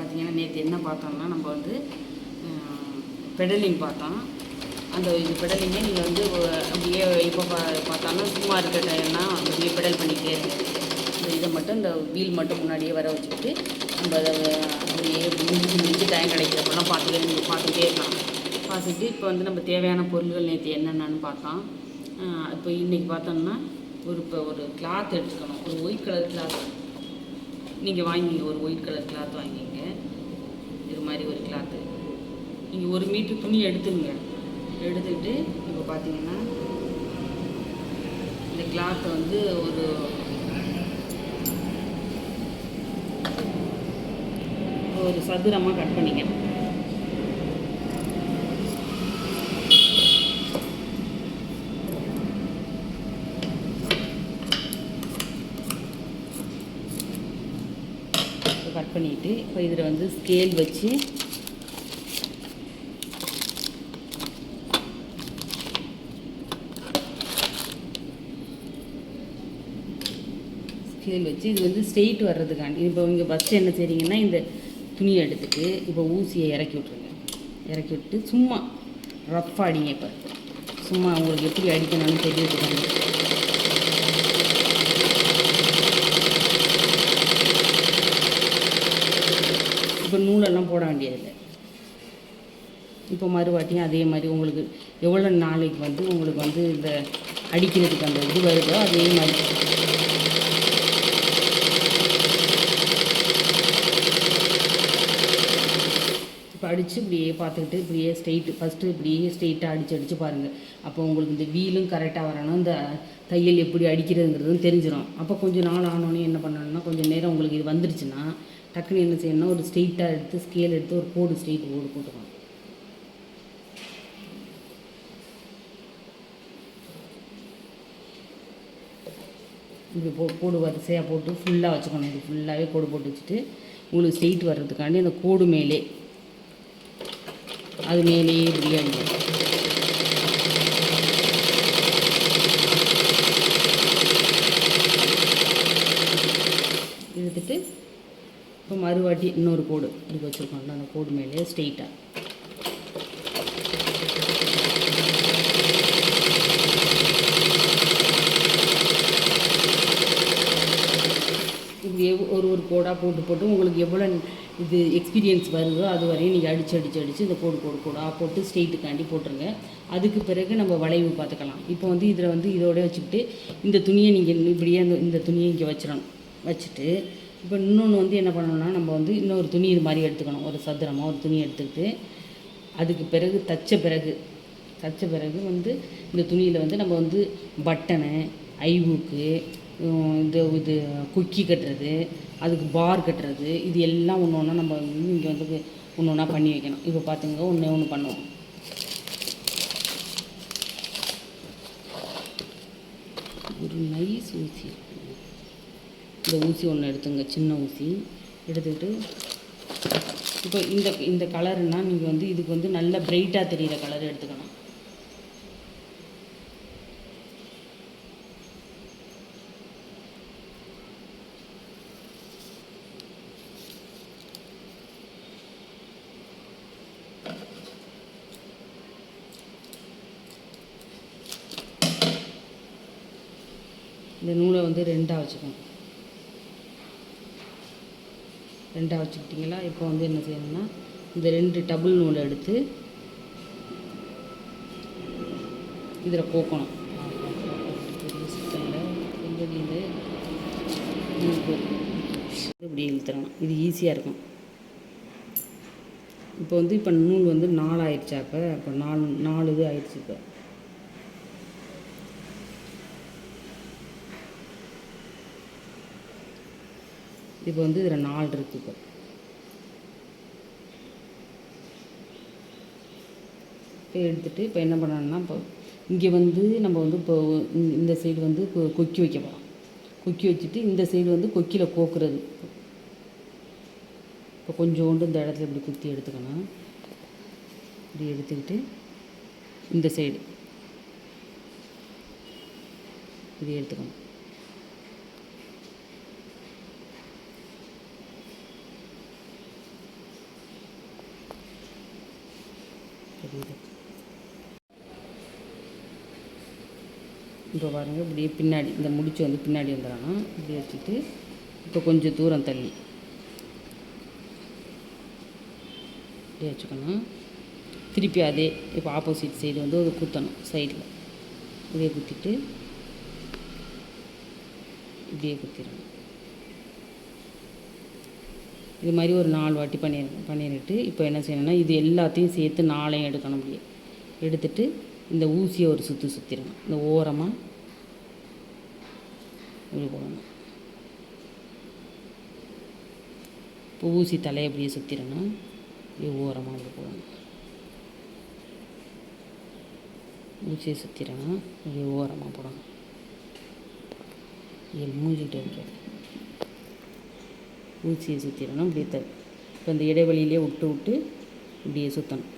பார்த்தீங்கன்னா நேற்று என்ன பார்த்தோம்னா நம்ம வந்து பெடலிங் பார்த்தோம். அந்த இது பெடலிங்கே நீங்கள் வந்து அப்படியே இப்போ பார்த்தோன்னா சும்மா இருக்கிற டைம்லாம் அப்படியே பெடல் பண்ணிக்கிட்டே இருங்க. இந்த இதை மட்டும் இந்த வீல் மட்டும் முன்னாடியே வர வச்சுக்கிட்டு நம்ம அதை அப்படியே முடிஞ்சு டைம் கிடைக்கிறப்பெல்லாம் பார்த்துக்கிட்டே இருக்கலாம். பார்த்துட்டு இப்போ வந்து நம்ம தேவையான பொருள்கள் நேற்று என்னென்னு பார்த்தோம். இப்போ இன்றைக்கி பார்த்தோம்னா ஒரு கிளாத் எடுத்துக்கணும். ஒரு ஒயிட் கலர் கிளாத் நீங்கள் வாங்கிங்க. ஒரு ஒயிட் கலர் கிளாத் வாங்கிங்க. இது மாதிரி ஒரு கிளாத்து நீங்கள் 1 மீட்டர் துணி எடுத்துங்க. எடுத்துக்கிட்டு இப்போ பார்த்தீங்கன்னா இந்த கிளாத்தை வந்து ஒரு சதுரமாக கட் பண்ணிங்க. கட் பண்ணிவிட்டு இப்போ இதில் வந்து ஸ்கேல் வச்சு இது வந்து ஸ்ட்ரெயிட் வர்றதுக்காண்டி இப்போ இங்கே ஃபஸ்ட்டு என்ன செய்றீங்கன்னா இந்த துணியை எடுத்துகிட்டு இப்போ ஊசியை இறக்கி விட்ருங்க. இறக்கி விட்டு சும்மா ரஃப்பாக அடிங்க. இப்போ சும்மா உங்களுக்கு எப்படி அடிக்கணும்னு தெரியுதுக்காங்க. இப்போ நூலெல்லாம் போட வேண்டியதில்லை. இப்போ மறுவாட்டியும் அதே மாதிரி உங்களுக்கு எவ்வளோ நாளைக்கு வந்து உங்களுக்கு வந்து இந்த அடிக்கிறதுக்கு அந்த இது வருதோ அதே மாதிரி இப்போ அடித்து இப்படியே பார்த்துக்கிட்டு இப்படியே ஃபஸ்ட்டு இப்படியே ஸ்ட்ரெயிட்டாக அடித்து பாருங்கள். அப்போ உங்களுக்கு இந்த வீலும் கரெக்டாக வரணும். இந்த தையல் எப்படி அடிக்கிறதுங்கிறதும் தெரிஞ்சிடும். அப்போ கொஞ்சம் நாள் ஆனோடனே என்ன பண்ணணும்னா கொஞ்சம் நேரம் உங்களுக்கு இது வந்துருச்சுன்னா டக்குன்னு என்ன செய்யணும்னா ஒரு ஸ்ட்ரெயிட்டாக எடுத்து ஸ்கேல் எடுத்து ஒரு கோடு ஸ்ட்ரெயிட் கோடு போட்டுக்கணும். இப்படி கோடு வரிசையாக போட்டு ஃபுல்லாக வச்சுக்கணும். இது ஃபுல்லாகவே கோடு போட்டு வச்சுட்டு உங்களுக்கு ஸ்ட்ரெயிட் வர்றதுக்காண்டி அந்த கோடு மேலே அது மேலேயே இப்படி அடிக்கும். எடுத்துட்டு இப்போ மறுவாட்டி இன்னொரு கோடு இப்படி வச்சுருக்கோம்ல அந்த கோடு மேலே ஸ்ட்ரெயிட்டாக இப்படி ஒரு கோடாக போட்டு உங்களுக்கு எவ்வளோ இது எக்ஸ்பீரியன்ஸ் வருதோ அது வரையும் நீங்கள் அடித்து இந்த கோடாக போட்டு ஸ்ட்ரெயிட்டுக்காண்டி போட்டுருங்க. அதுக்கு பிறகு நம்ம வளைவு பார்த்துக்கலாம். இப்போ வந்து இதில் வந்து இதோட வச்சுக்கிட்டு இந்த துணியை நீங்கள் இப்படியே இந்த துணியை இங்கே வச்சுட்டு இப்போ இன்னொன்று வந்து என்ன பண்ணணும்னா நம்ம வந்து இன்னொரு துணி இது மாதிரி எடுத்துக்கணும். ஒரு சதுரமாக ஒரு துணி எடுத்துக்கிட்டு அதுக்கு பிறகு தைச்ச பிறகு வந்து இந்த துணியில் வந்து நம்ம வந்து பட்டனு ஐவுக்கு இது குக்கி கட்டுறது அதுக்கு பார் கட்டுறது இது எல்லாம் ஒன்று ஒன்றா நம்ம வந்து இங்கே வந்து ஒன்று ஒன்றா பண்ணி வைக்கணும். இப்போ பார்த்துங்க ஒன்று பண்ணுவோம். ஒரு நைஸ் ஊசி இந்த ஊசி ஒன்று எடுத்துங்க. சின்ன ஊசி எடுத்துக்கிட்டு இப்போ இந்த கலருன்னா நீங்கள் வந்து இதுக்கு வந்து நல்ல பிரைட்டாக தெரிகிற கலர் எடுத்துக்கணும். இந்த நூலை வந்து ரெண்டாக வச்சுக்கணும். ரெண்டாக வச்சுக்கிட்டிங்களா? இப்போ வந்து என்ன செய்யணும்னா இந்த 2 டபுள் நூலை எடுத்து இதில் கோக்கணும். இப்படி இழுத்துறணும். இது ஈஸியாக இருக்கும். இப்போ நூல் வந்து 4 ஆயிடுச்சா? இப்போ 4 இது ஆயிடுச்சு. இப்போ வந்து இதில் 4 இருக்குது. இப்போ எடுத்துகிட்டு இப்போ என்ன பண்ணணும்னா இப்போ இங்கே வந்து நம்ம வந்து இப்போ இந்த சைடு வந்து கொக்கி வைக்க போகிறோம். கொக்கி வச்சுட்டு இந்த சைடு வந்து கொக்கியில் கோக்குறது. இப்போ கொஞ்சோண்டு இந்த இடத்துல இப்படி குத்தி எடுத்துக்கணும். இப்படி எடுத்துக்கிட்டு இந்த சைடு இப்படி எடுத்துக்கணும். இப்போ பாருங்கள் இப்படியே பின்னாடி இந்த முடிச்சு வந்து பின்னாடி வந்துடணும். இப்படி வச்சுட்டு இப்போ கொஞ்சம் தூரம் தள்ளி இப்படியே வச்சுக்கணும். திருப்பி அதே இப்போ ஆப்போசிட் சைடு வந்து ஒரு குத்தணும் சைடில். இதே குத்திட்டு இப்படியே குத்திடணும். இது மாதிரி ஒரு 4 வாட்டி பண்ணிட்டு இப்போ என்ன செய்யணும்னா இது எல்லாத்தையும் சேர்த்து 4ஐயும் எடுக்கணும். அப்படியே எடுத்துட்டு இந்த ஊசியை ஒரு சுற்றிடணும். இந்த ஓரமாக இப்படி போடணும். இப்போ ஊசி தலையை அப்படியே சுற்றிடணும். இப்படி ஓரமாக இப்படி போடணும். ஊசியை சுற்றிடணும். இப்படி ஓரமாக போடணும். இது மூஞ்சிக்கிட்டே இருக்கிறது. ஊசியை சுற்றிடணும். இப்படி இப்போ இந்த இடைவெளியிலே விட்டு இப்படியே சுற்றணும்.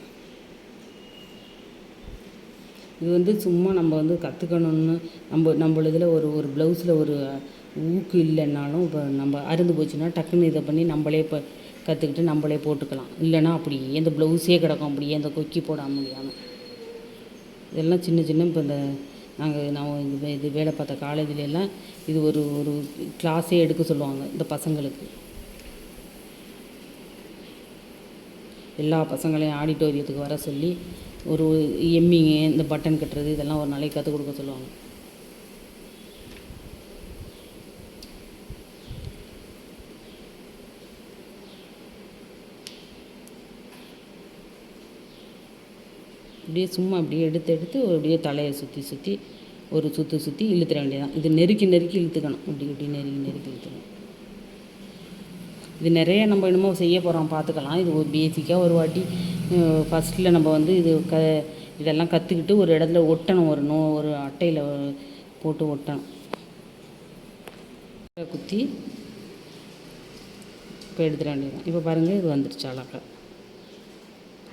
இது வந்து சும்மா நம்ம வந்து கற்றுக்கணுன்னு நம்மளதில் ஒரு ப்ளவுஸில் ஒரு ஊக்கு இல்லைன்னாலும் இப்போ நம்ம அருந்து போச்சுன்னா டக்குன்னு இதை பண்ணி நம்மளே இப்போ கற்றுக்கிட்டு நம்மளே போட்டுக்கலாம். இல்லைன்னா அப்படியே இந்த ப்ளவுஸே கிடக்கும், அப்படியே இந்த கொக்கி போட முடியாமல். இதெல்லாம் சின்ன இப்போ நான் இது வேலை பார்த்த காலேஜிலெல்லாம் இது ஒரு கிளாஸே எடுக்க சொல்லுவாங்க இந்த பசங்களுக்கு. எல்லா பசங்களையும் ஆடிட்டோரியத்துக்கு வர சொல்லி ஒரு எம்மிங்கு இந்த பட்டன் கட்டுறது இதெல்லாம் ஒரு நாளைக்கு கற்றுக் கொடுக்க சொல்லுவாங்க. இப்படியே சும்மா அப்படியே எடுத்து அப்படியே தலையை சுற்றி ஒரு சுற்றி இழுத்துற வேண்டியதான். இது நெருக்கி இழுத்துக்கணும். இப்படி நெருக்கி இழுத்துக்கணும். இது நிறைய நம்ம என்னமோ செய்ய போகிறோம், பார்த்துக்கலாம். இது ஒரு பேசிக்காக ஒரு வாட்டி ஃபஸ்ட்டில் நம்ம வந்து இதெல்லாம் கற்றுக்கிட்டு ஒரு இடத்துல ஒட்டணும். ஒரு அட்டையில் போட்டு ஒட்டணும். குத்தி இப்போ எடுத்துட வேண்டியதான். இப்போ பாருங்கள் இது வந்துடுச்சு அழகாக.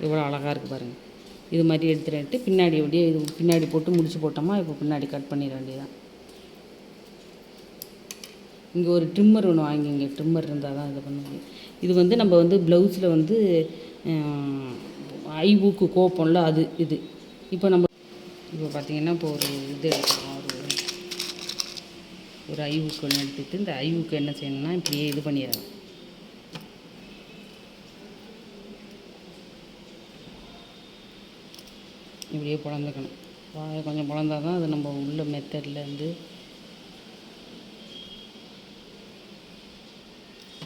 எவ்வளோ அழகாக இருக்குது பாருங்கள். இது மாதிரி எடுத்துகிட்டு பின்னாடி அப்படியே இது பின்னாடி போட்டு முடிச்சு போட்டோமா இப்போ பின்னாடி கட் பண்ணிட வேண்டியதான். இங்கே ஒரு ட்ரிம்மர் ஒன்று வாங்கிங்க. ட்ரிம்மர் இருந்தால் தான் இதை பண்ண முடியும். இது வந்து நம்ம வந்து ப்ளவுஸில் வந்து ஐவுக்கு கோப்பம்ல அது இது. இப்போ பார்த்திங்கன்னா இப்போ ஒரு இது எடுக்கலாம். ஒரு ஐவுக்கு ஒன்று எடுத்துகிட்டு இந்த ஐவுக்கு என்ன செய்யணும்னா இப்படியே இது பண்ணிடலாம். இப்படியே பிளந்துக்கணும். கொஞ்சம் பிளந்தா தான் அது நம்ம உள்ள மெத்தடில் வந்து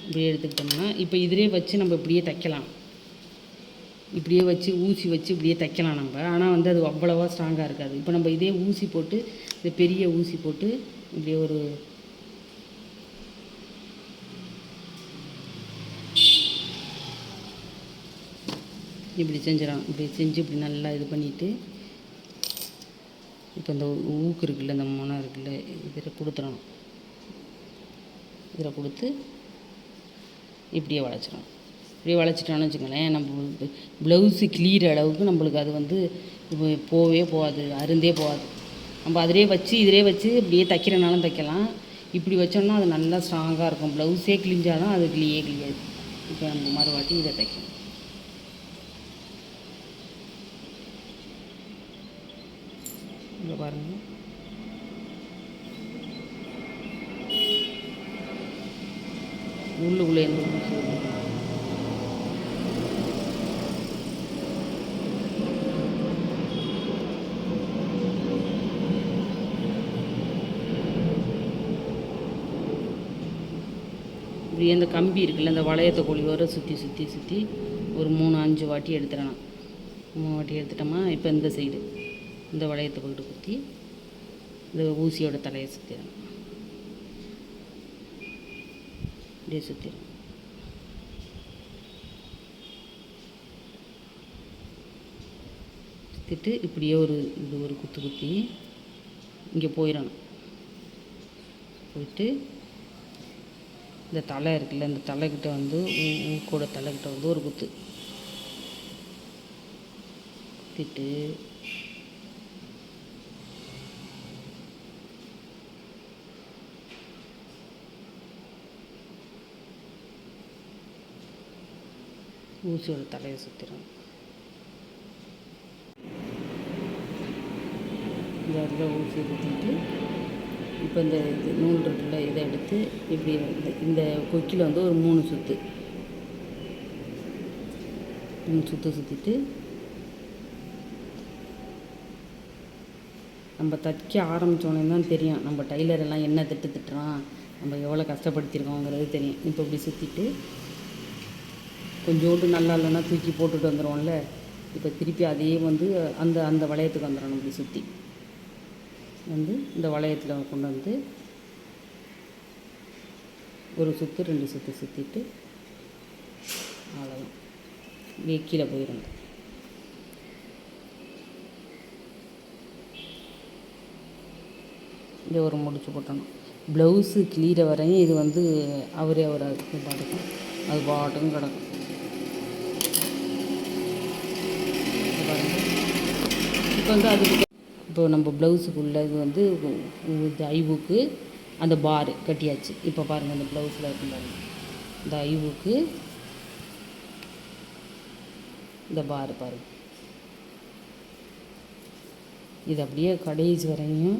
இப்படியே எடுத்துக்கிட்டோம்னா இப்போ இதிலே வச்சு நம்ம இப்படியே தைக்கலாம். இப்படியே வச்சு ஊசி வச்சு இப்படியே தைக்கலாம் நம்ம. ஆனால் வந்து அது அவ்வளோவா ஸ்ட்ராங்காக இருக்காது. இப்போ நம்ம இதே ஊசி போட்டு இந்த பெரிய ஊசி போட்டு இப்படியே ஒரு இப்படி செஞ்சிடணும். இப்படி செஞ்சு இப்படி நல்லா இது பண்ணிவிட்டு இப்போ இந்த ஊக்கு இருக்குல்ல, இந்த முனை இருக்குல்ல, இதில் கொடுத்துடணும். இதில் கொடுத்து இப்படியே வளைச்சிடணும். இப்படியே வளைச்சிட்டோன்னு வச்சுக்கோங்களேன், நம்ம ப்ளவுஸு கிளியிற அளவுக்கு நம்மளுக்கு அது வந்து போகவே போகாது, அருந்தே போகாது. நம்ம அதிலே வச்சு இதிலே வச்சு இப்படியே தைக்கிறனாலும் தைக்கலாம். இப்படி வச்சோம்னா அது நல்லா ஸ்ட்ராங்காக இருக்கும். ப்ளவுஸே கிழிஞ்சாலும் அது கிளியாது. இப்போ நம்ம மறுவாட்டி இதை தைக்கணும். இங்கே பாருங்கள். உள்ளுக்குள்ளே எந்த ஊசி இப்படி அந்த கம்பி இருக்குல்ல, அந்த வளையத்தை கொழியோர சுற்றி ஒரு 3-5 வாட்டி எடுத்துடலாம். 3 வாட்டி எடுத்துட்டோமா இப்போ இந்த சைடு இந்த வளையத்தை போட்டு குத்தி இந்த ஊசியோட தலையை சுற்றிடணும். இப்படியே சுற்றிடணும். சுற்றிட்டு இப்படியே ஒரு குத்தி இங்கே போயிடணும். போயிட்டு இந்த தலை இருக்குல்ல, இந்த தலைக்கிட்ட வந்து ஊக்கோட தலைக்கிட்ட வந்து ஒரு குத்திட்டு ஊசியோட தலையை சுற்றிடணும். இந்த இடத்துல ஊசி குத்திட்டு இப்போ இந்த இது நூல் இருக்குல்ல இதை எடுத்து இப்படி இந்த கொக்கியில் வந்து ஒரு 3 சுற்று சுற்றிட்டு நம்ம தைக்க ஆரம்பித்தோன்னே தான் தெரியும் நம்ம டைலர் எல்லாம் என்ன திட்டுறான், நம்ம எவ்வளோ கஷ்டப்படுத்தியிருக்கோங்கிறது தெரியும். இப்போ இப்படி சுற்றிட்டு கொஞ்சோண்டு நல்லா இல்லைன்னா தூக்கி போட்டுட்டு வந்துடுவோம்ல, இப்போ திருப்பி அதையே வந்து அந்த அந்த வளையத்துக்கு வந்துடணும். இப்படி சுற்றி வந்து இந்த வளையத்தில் கொண்டு வந்து ஒரு சுற்று 2 சுற்று சுற்றிட்டு அவ்வளோதான், கீழே போயிடணும். இங்கே ஒரு முடிச்சு போட்டணும். ப்ளவுஸு கிளியிற வரையும் இது வந்து அவரே பாட்டுக்கும் அது பாட்டுக்கும் கிடக்கும். இப்போ வந்து அதுக்கு இப்போ நம்ம ப்ளவுஸுக்குள்ளே இது வந்து இது ஐவுக்கு அந்த பாரு கட்டியாச்சு. இப்போ பாருங்கள் அந்த ப்ளவுஸில் இருக்கும் பாருங்கள், இந்த ஐவுக்கு இந்த பாரு பாருங்கள். இது அப்படியே கடைசி வரையும்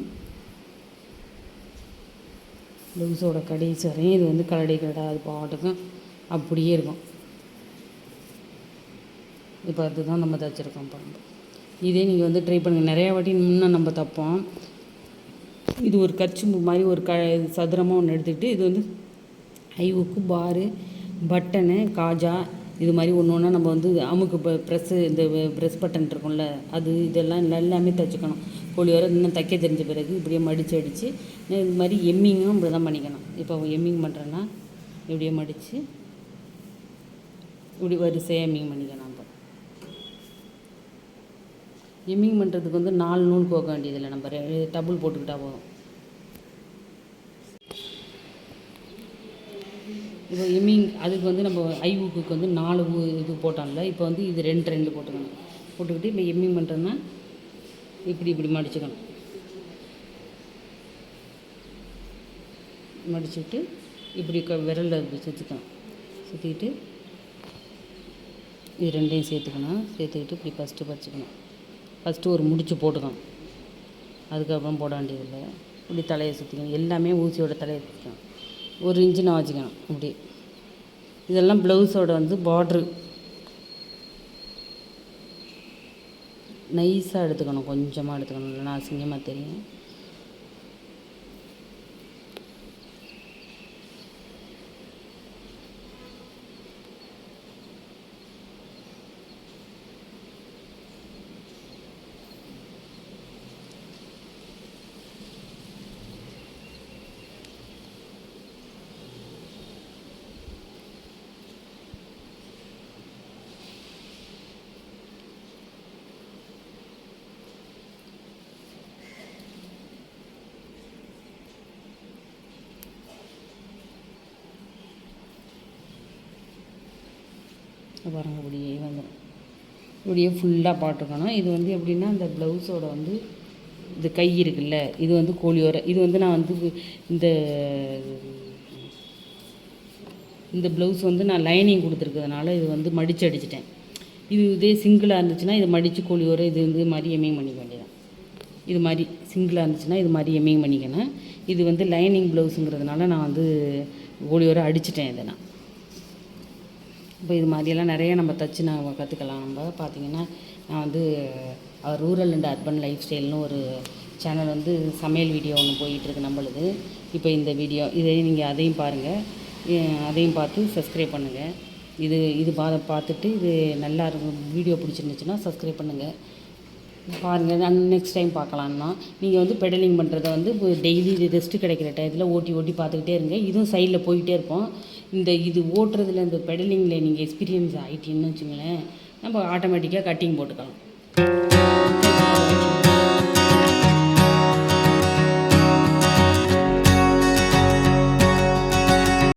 ப்ளவுஸோட கடைசி வரையும் இது வந்து கரடி அது பாட்டுக்கும் அப்படியே இருக்கும். இப்போ அதுதான் நம்ம தைச்சிருக்கோம் பாருங்கள். இதே நீங்கள் வந்து ட்ரை பண்ணுங்கள். நிறையா வாட்டி இன்னும் நம்ம தைப்போம். இது ஒரு கர்ச்சிம்பு மாதிரி ஒரு சதுரமாக ஒன்று எடுத்துக்கிட்டு இது வந்து ஐவுக்கு பாரு பட்டனு காஜா இது மாதிரி ஒன்று ஒன்றா நம்ம வந்து அமுக்கு ப்ரெஸ்ஸு இந்த ப்ரெஸ் பட்டன் இருக்கும்ல அது இதெல்லாம் எல்லாமே தைச்சிக்கணும். வர இன்னும் தைக்க தெரிஞ்ச பிறகு இப்படியே மடித்து அடித்து இது மாதிரி எம்மிங்கும் இப்படி தான் பண்ணிக்கணும். இப்போ எம்மிங் பண்ணுறேன்னா இப்படியே மடித்து இப்படி வரிசையாக எம்மிங் பண்ணிக்கணும். நம்ம எம்மிங் பண்ணுறதுக்கு வந்து 4 நூல் கோக்க வேண்டியதில்லை, நம்ம டபுள் போட்டுக்கிட்டால் போதும். இப்போ எம்மிங் அதுக்கு வந்து நம்ம ஐவுக்கு வந்து 4 இது போட்டோம்ல, இப்போ வந்து இது 2 போட்டுக்கணும். போட்டுக்கிட்டு இப்போ எம்மிங் பண்ணுறோன்னா இப்படி மடிச்சுக்கணும். மடிச்சுட்டு இப்படி விரலில் இப்படி சுற்றிக்கணும். சுற்றிக்கிட்டு இது 2 சேர்த்துக்கணும். சேர்த்துக்கிட்டு இப்படி ஃபஸ்ட்டு பறிச்சுக்கணும். ஃபஸ்ட்டு ஒரு முடிச்சு போட்டுக்கணும், அதுக்கப்புறம் போட வேண்டியதில்லை. இப்படி தலையை சுற்றிக்கணும். எல்லாமே ஊசியோட தலையை சுற்றிக்கணும். 1 இன்ச்சு நான் வச்சுக்கணும். இப்படி இதெல்லாம் ப்ளவுஸோட வந்து பார்ட்ரு நைஸாக எடுத்துக்கணும், கொஞ்சமாக எடுத்துக்கணும், இல்லைனா அசிங்கமாக தெரியும். பாருங்கள் இப்படியே வந்துடும். இப்படியே ஃபுல்லாக பாட்டுக்கணும். இது வந்து எப்படின்னா இந்த ப்ளவுஸோட வந்து இது கை இருக்குல்ல, இது வந்து கோழியோர இது வந்து நான் வந்து இந்த ப்ளவுஸ் வந்து நான் லைனிங் கொடுத்துருக்கிறதுனால இது வந்து மடித்து அடிச்சிட்டேன். இதே சிங்கிளாக இருந்துச்சுன்னா இது மடித்து கோழியோர இது வந்து மாதிரி எம்மிங் பண்ணிக்க வேண்டியதான். இது மாதிரி சிங்கிளாக இருந்துச்சுன்னா இது மாதிரி எம்மிங் பண்ணிக்கணும். இது வந்து லைனிங் ப்ளவுஸுங்கிறதுனால நான் வந்து கோழியோர அடிச்சிட்டேன். இதை நான் இப்போ இது மாதிரியெல்லாம் நிறைய நம்ம தைச்சி நான் கற்றுக்கலாம். நம்ம பார்த்திங்கன்னா நான் வந்து ரூரல் அண்ட் அர்பன் லைஃப் ஸ்டைல்னு ஒரு சேனல் வந்து சமையல் வீடியோ ஒன்று போயிட்டுருக்கு நம்மளுது. இப்போ இந்த வீடியோ நீங்கள் அதையும் பாருங்கள், அதையும் பார்த்து சப்ஸ்கிரைப் பண்ணுங்கள். இது பார்த்துட்டு இது நல்லா இருக்கும், வீடியோ பிடிச்சிருந்துச்சுன்னா சப்ஸ்கிரைப் பண்ணுங்கள், பாருங்கள். நெக்ஸ்ட் டைம் பார்க்கலான்னா நீங்கள் வந்து பெடலிங் பண்ணுறத வந்து டெய்லி ரெஸ்ட்டு கிடைக்கிற டயத்தில் ஓட்டி பார்த்துக்கிட்டே இருங்க. இதுவும் சைடில் போய்கிட்டே இருப்போம். இது ஓட்டுறதுல இந்த பெடலிங்கில் நீங்கள் எக்ஸ்பீரியன்ஸ் ஆகிட்டீங்கன்னு வச்சுங்களேன், நம்ம ஆட்டோமேட்டிக்காக கட்டிங் போட்டுக்கலாம்.